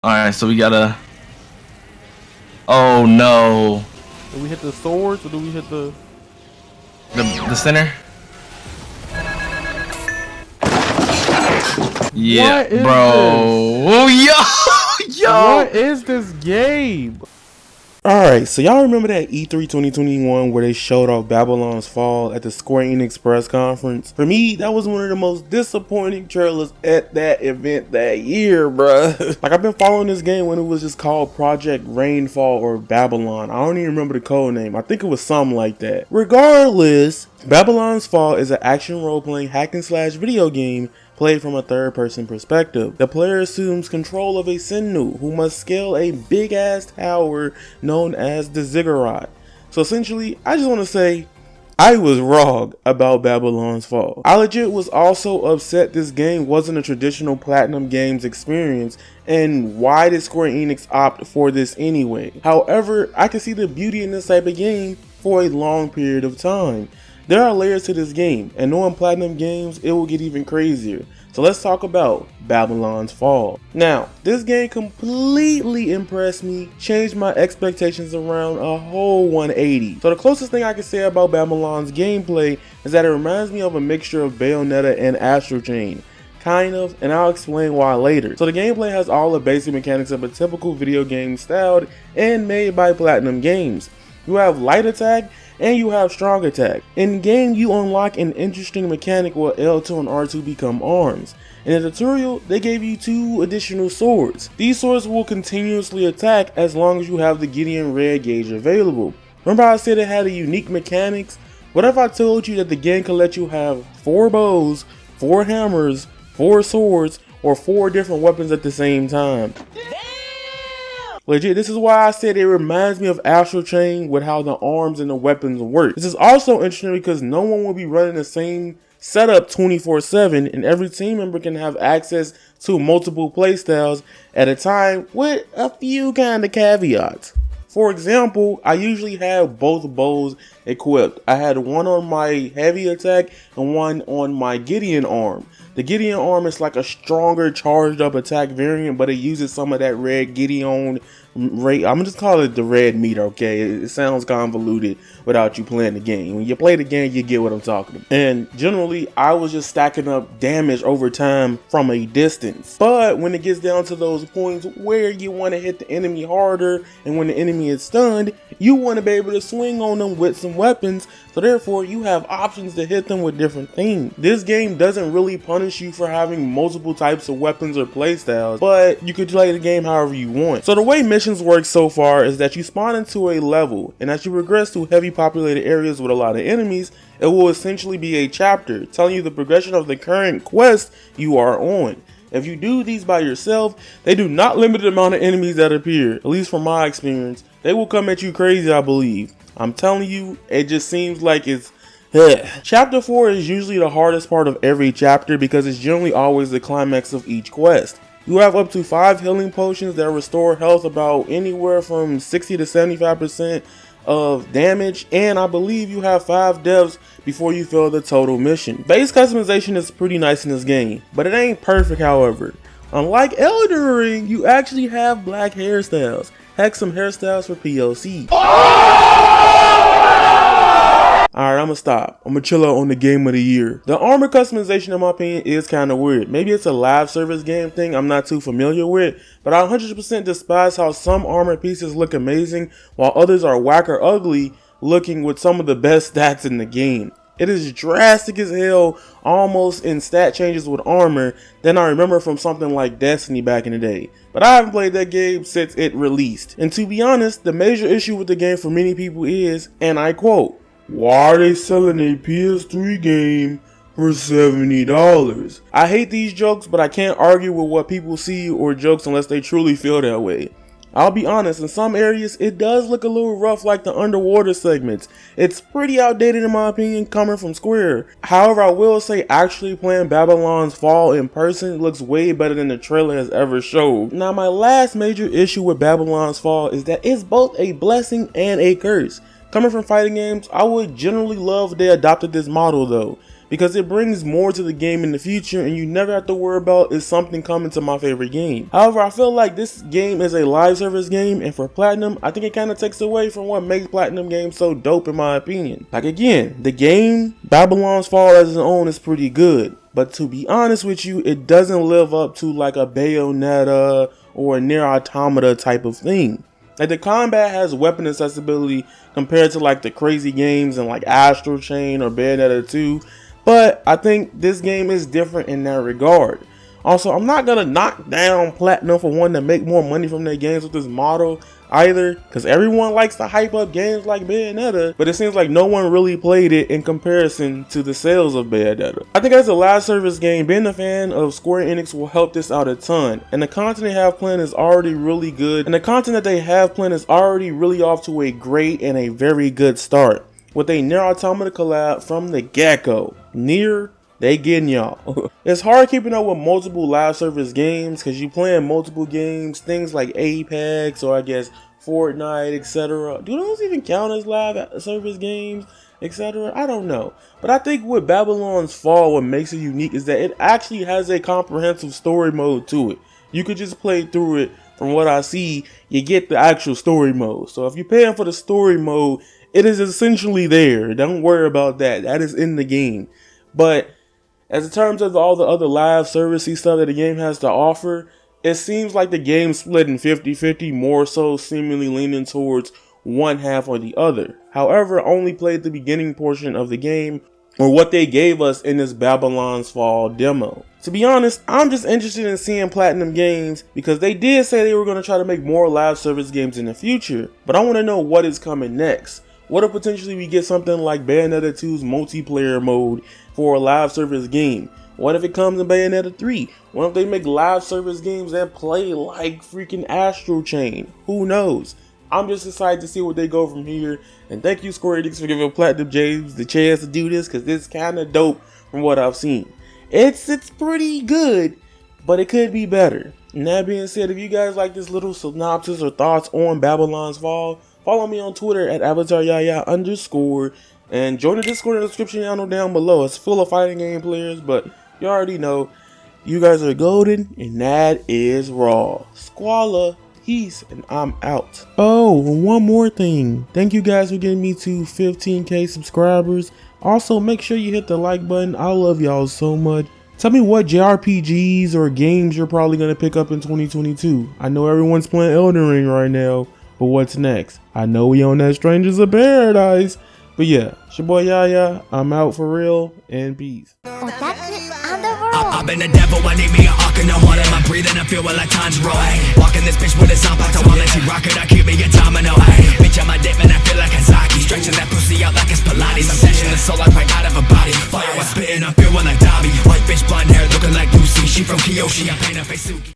Alright, so we gotta... Oh no. Do we hit the swords or do we hit the center? Yeah, what is bro. This? Oh, yo! What is this game? Alright, so y'all remember that E3 2021 where they showed off Babylon's Fall at the Square Enix press conference? For me, that was one of the most disappointing trailers at that event that year, bruh. Like, I've been following this game when it was just called Project Rainfall or Babylon. I don't even remember the code name. I think it was something like that. Regardless, Babylon's Fall is an action role-playing hack-and-slash video game played from a third-person perspective. The player assumes control of a Sinnu who must scale a big-ass tower known as the Ziggurat. So essentially, I just want to say, I was wrong about Babylon's Fall. I legit was also upset this game wasn't a traditional Platinum Games experience, and why did Square Enix opt for this anyway? However, I can see the beauty in this type of game for a long period of time. There are layers to this game, and knowing Platinum Games, it will get even crazier. So let's talk about Babylon's Fall. Now, this game completely impressed me, changed my expectations around a whole 180. So the closest thing I can say about Babylon's gameplay is that it reminds me of a mixture of Bayonetta and Astral Chain. Kind of, and I'll explain why later. So the gameplay has all the basic mechanics of a typical video game styled and made by Platinum Games. You have light attack and you have strong attack. In game, you unlock an interesting mechanic where L2 and R2 become arms. In the tutorial, they gave you 2 additional swords. These swords will continuously attack as long as you have the Gideon Red gauge available. Remember how I said it had a unique mechanics? What if I told you that the game could let you have 4 bows, 4 hammers, 4 swords, or 4 different weapons at the same time? Legit, this is why I said it reminds me of Astral Chain with how the arms and the weapons work. This is also interesting because no one will be running the same setup 24/7, and every team member can have access to multiple playstyles at a time with a few kind of caveats. For example, I usually have both bows equipped. I had one on my heavy attack and one on my Gideon arm. The Gideon arm is like a stronger charged up attack variant, but it uses some of that red Gideon I'm just calling it the red meter, okay? It sounds convoluted without you playing the game. When you play the game, you get what I'm talking about. And generally, I was just stacking up damage over time from a distance. But when it gets down to those points where you want to hit the enemy harder, and when the enemy is stunned, you want to be able to swing on them with some weapons, so therefore you have options to hit them with different things. This game doesn't really punish you for having multiple types of weapons or playstyles, but you could play the game however you want. So the way missions work so far is that you spawn into a level, and as you progress through heavy populated areas with a lot of enemies, it will essentially be a chapter telling you the progression of the current quest you are on. If you do these by yourself, they do not limit the amount of enemies that appear, at least from my experience. They will come at you crazy, I believe. I'm telling you, it just seems like it's... Chapter 4 is usually the hardest part of every chapter because it's generally always the climax of each quest. You have up to 5 healing potions that restore health about anywhere from 60 to 75% of damage, and I believe you have 5 deaths before you fail the total mission. Base customization is pretty nice in this game, but it ain't perfect however. Unlike Elden Ring, you actually have black hairstyles. Heck, some hairstyles for POC. Alright, I'ma stop. I'ma chill out on the game of the year. The armor customization, in my opinion, is kinda weird. Maybe it's a live service game thing I'm not too familiar with, but I 100% despise how some armor pieces look amazing while others are whack or ugly looking with some of the best stats in the game. It is drastic as hell, almost in stat changes with armor than I remember from something like Destiny back in the day. But I haven't played that game since it released. And to be honest, the major issue with the game for many people is, and I quote, "Why are they selling a PS3 game for $70? I hate these jokes, but I can't argue with what people see or jokes unless they truly feel that way. I'll be honest, in some areas it does look a little rough, like the underwater segments. It's pretty outdated in my opinion coming from Square. However, I will say actually playing Babylon's Fall in person looks way better than the trailer has ever showed. Now my last major issue with Babylon's Fall is that it's both a blessing and a curse. Coming from fighting games, I would generally love if they adopted this model though. because it brings more to the game in the future and you never have to worry about is something coming to my favorite game. However, I feel like this game is a live service game, and for Platinum, I think it kind of takes away from what makes Platinum games so dope in my opinion. Like again, the game Babylon's Fall as its own is pretty good, but to be honest with you, it doesn't live up to like a Bayonetta or a Nier Automata type of thing. Like the combat has weapon accessibility compared to like the crazy games and like Astral Chain or Bayonetta 2, but I think this game is different in that regard. Also, I'm not gonna knock down Platinum for wanting to make more money from their games with this model either, because everyone likes to hype up games like Bayonetta, but it seems like no one really played it in comparison to the sales of Bayonetta. I think as a live service game, being a fan of Square Enix will help this out a ton, and the content they have planned is already really good, and the content that they have planned is already really off to a great and a very good start, with a Nier Automata collab from the get-go. Nier, they getting y'all. It's hard keeping up with multiple live service games because you playing multiple games, things like Apex or I guess Fortnite, etc. Do those even count as live service games, etc.? I don't know. But I think with Babylon's Fall, what makes it unique is that it actually has a comprehensive story mode to it. You could just play through it. From what I see, you get the actual story mode. So if you're paying for the story mode, it is essentially there. Don't worry about that. That is in the game. But as in terms of all the other live servicey stuff that the game has to offer, it seems like the game's split in 50-50, more so seemingly leaning towards one half or the other. However, I only played the beginning portion of the game, or what they gave us in this Babylon's Fall demo. To be honest, I'm just interested in seeing Platinum games because they did say they were going to try to make more live service games in the future, but I want to know what is coming next. What if potentially we get something like Bayonetta 2's multiplayer mode for a live service game? What if it comes in Bayonetta 3? What if they make live service games that play like freaking Astral Chain? Who knows? I'm just excited to see what they go from here. And thank you Square Enix for giving Platinum James the chance to do this, because it's kind of dope from what I've seen. It's pretty good, but it could be better. And that being said, if you guys like this little synopsis or thoughts on Babylon's Fall, follow me on Twitter at avataryayaTV and join the Discord in the description channel down below. It's full of fighting game players, but you already know, you guys are golden, and that is raw. Squalla, peace, and I'm out. Oh, one more thing. Thank you guys for getting me to 15k subscribers. Also, make sure you hit the like button. I love y'all so much. Tell me what JRPGs or games you're probably going to pick up in 2022. I know everyone's playing Elden Ring right now, but what's next? I know we on that Strangers of Paradise. But yeah, it's your boy Yaya. I'm out for real, and peace. I've been a devil, I need me an arc in the heart of my breathing, I feel like Tanjiro. Walking this bitch with a Zapata, while she rocket, I keep me a domino. Bitch on my dick, man, I feel like Kazaki. Stretching that pussy out like it's Pilates. I'm snatching the soul like right out of a body. Fire, I'm spitting, I'm feeling like Dobby. White bitch, blonde hair, looking like Lucy. She from Kyoshi, I paint her face Suki.